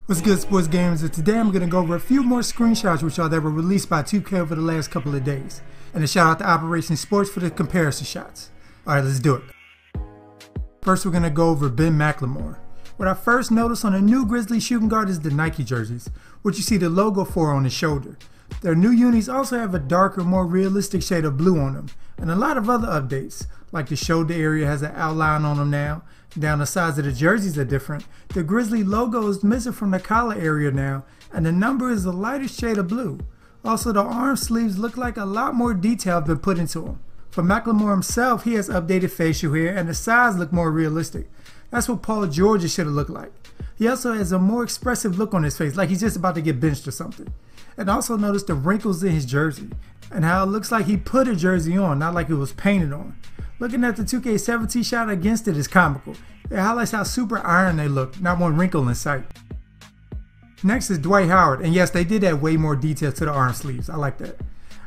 What's good, sports gamers? And today I'm going to go over a few more screenshots with y'all that were released by 2K over the last couple of days. And a shout out to Operation Sports for the comparison shots. Alright, let's do it. First we're going to go over Ben Mclemore. What I first noticed on the new Grizzlies shooting guard is the Nike jerseys, which you see the logo for on his shoulder. Their new unis also have a darker, more realistic shade of blue on them, and a lot of other updates, like the shoulder area has an outline on them now. Down the sides of the jerseys are different. The Grizzly logo is missing from the collar area now, and the number is a lighter shade of blue. Also, the arm sleeves look like a lot more detail has been put into them. For Mclemore himself, he has updated facial hair and the sides look more realistic. That's what Paul George should have looked like. He also has a more expressive look on his face, like he's just about to get benched or something. And also notice the wrinkles in his jersey, and how it looks like he put a jersey on, not like it was painted on. Looking at the 2K17 shot against it is comical. It highlights how super iron they look, not one wrinkle in sight. Next is Dwight Howard, and yes, they did add way more detail to the arm sleeves. I like that.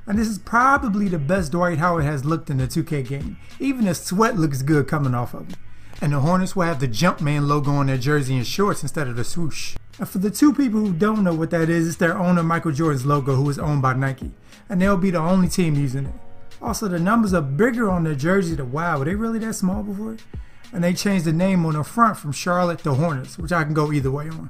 And this is probably the best Dwight Howard has looked in the 2K game. Even the sweat looks good coming off of him. And the Hornets will have the Jumpman logo on their jersey and shorts instead of the swoosh. And for the two people who don't know what that is, it's their owner Michael Jordan's logo, who is owned by Nike. And they'll be the only team using it. Also, the numbers are bigger on their jersey. Wow, were they really that small before? And they changed the name on the front from Charlotte to Hornets, which I can go either way on.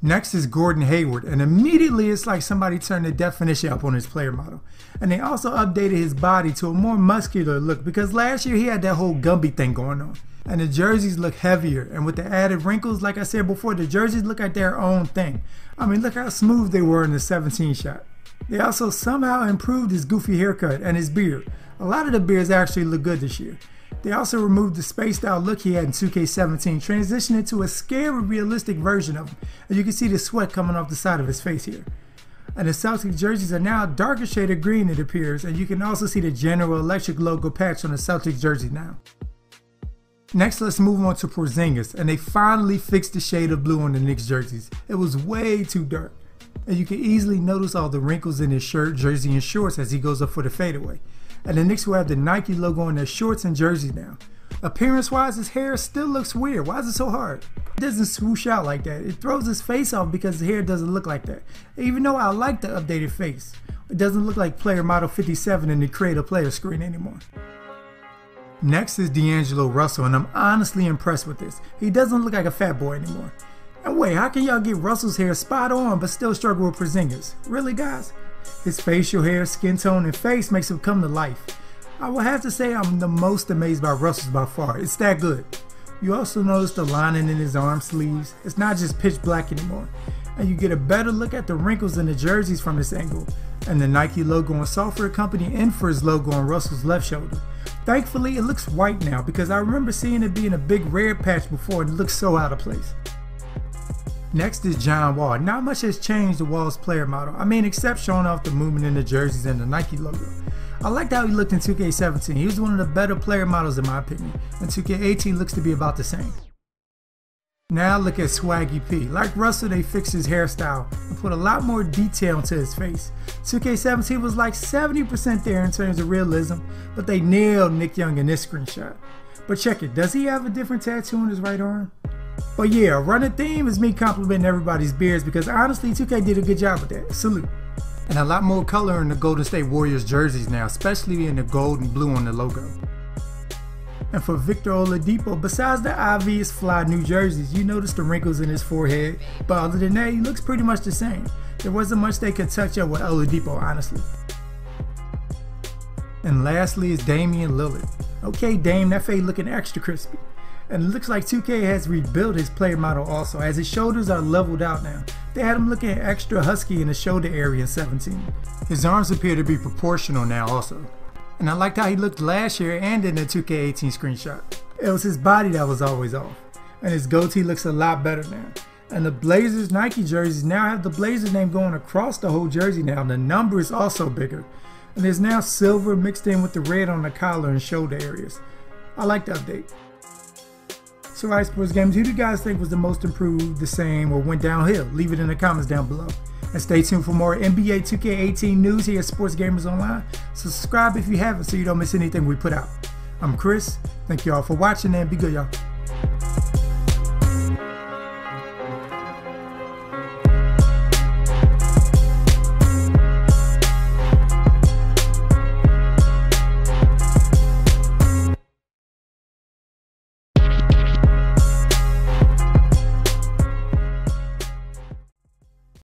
Next is Gordon Hayward, and immediately it's like somebody turned the definition up on his player model. And they also updated his body to a more muscular look, because last year he had that whole Gumby thing going on. And the jerseys look heavier, and with the added wrinkles, like I said before, the jerseys look like their own thing. I mean, look how smooth they were in the 17 shot. They also somehow improved his goofy haircut and his beard. A lot of the beards actually look good this year. They also removed the spaced out look he had in 2K17, transitioning to a scary realistic version of him. And you can see the sweat coming off the side of his face here. And the Celtics jerseys are now a darker shade of green, it appears, and you can also see the General Electric logo patch on the Celtics jersey now. Next, let's move on to Porzingis, and they finally fixed the shade of blue on the Knicks jerseys. It was way too dark. And you can easily notice all the wrinkles in his shirt, jersey, and shorts as he goes up for the fadeaway. And the Knicks will have the Nike logo on their shorts and jerseys now. Appearance-wise, his hair still looks weird. Why is it so hard? It doesn't swoosh out like that. It throws his face off because his hair doesn't look like that. Even though I like the updated face, it doesn't look like player model 57 in the create a player screen anymore. Next is Angelo Russell, and I'm honestly impressed with this. He doesn't look like a fat boy anymore. And wait, how can y'all get Russell's hair spot on but still struggle with Porzingis? Really, guys? His facial hair, skin tone, and face makes him come to life. I will have to say I'm the most amazed by Russell's by far. It's that good. You also notice the lining in his arm sleeves. It's not just pitch black anymore. And you get a better look at the wrinkles in the jerseys from this angle. And the Nike logo on software company Infra's logo on Russell's left shoulder. Thankfully, it looks white now because I remember seeing it being a big red patch before and it looks so out of place. Next is John Wall. Not much has changed the Wall's player model. I mean, except showing off the movement in the jerseys and the Nike logo. I liked how he looked in 2K17. He was one of the better player models in my opinion. And 2K18 looks to be about the same. Now look at Swaggy P. Like Russell, they fixed his hairstyle and put a lot more detail into his face. 2K17 was like 70% there in terms of realism, but they nailed Nick Young in this screenshot. But check it, does he have a different tattoo on his right arm? But yeah, a running theme is me complimenting everybody's beards because honestly 2K did a good job with that. Salute. And a lot more color in the Golden State Warriors jerseys now, especially in the gold and blue on the logo. And for Victor Oladipo, besides the obvious fly new jerseys, you notice the wrinkles in his forehead, but other than that, he looks pretty much the same. There wasn't much they could touch up with Oladipo, honestly. And lastly is Damian Lillard. Okay, Dame, that fade looking extra crispy. And it looks like 2K has rebuilt his player model also, as his shoulders are leveled out now. They had him looking extra husky in the shoulder area in 17. His arms appear to be proportional now also. And I liked how he looked last year and in the 2K18 screenshot. It was his body that was always off. And his goatee looks a lot better now. And the Blazers Nike jerseys now have the Blazers name going across the whole jersey now. The number is also bigger. And there's now silver mixed in with the red on the collar and shoulder areas. I like the update. So alright, sports gamers, who do you guys think was the most improved, the same, or went downhill? Leave it in the comments down below. And stay tuned for more NBA 2K18 news here at Sports Gamers Online. Subscribe if you haven't so you don't miss anything we put out. I'm Chris. Thank you all for watching and be good, y'all.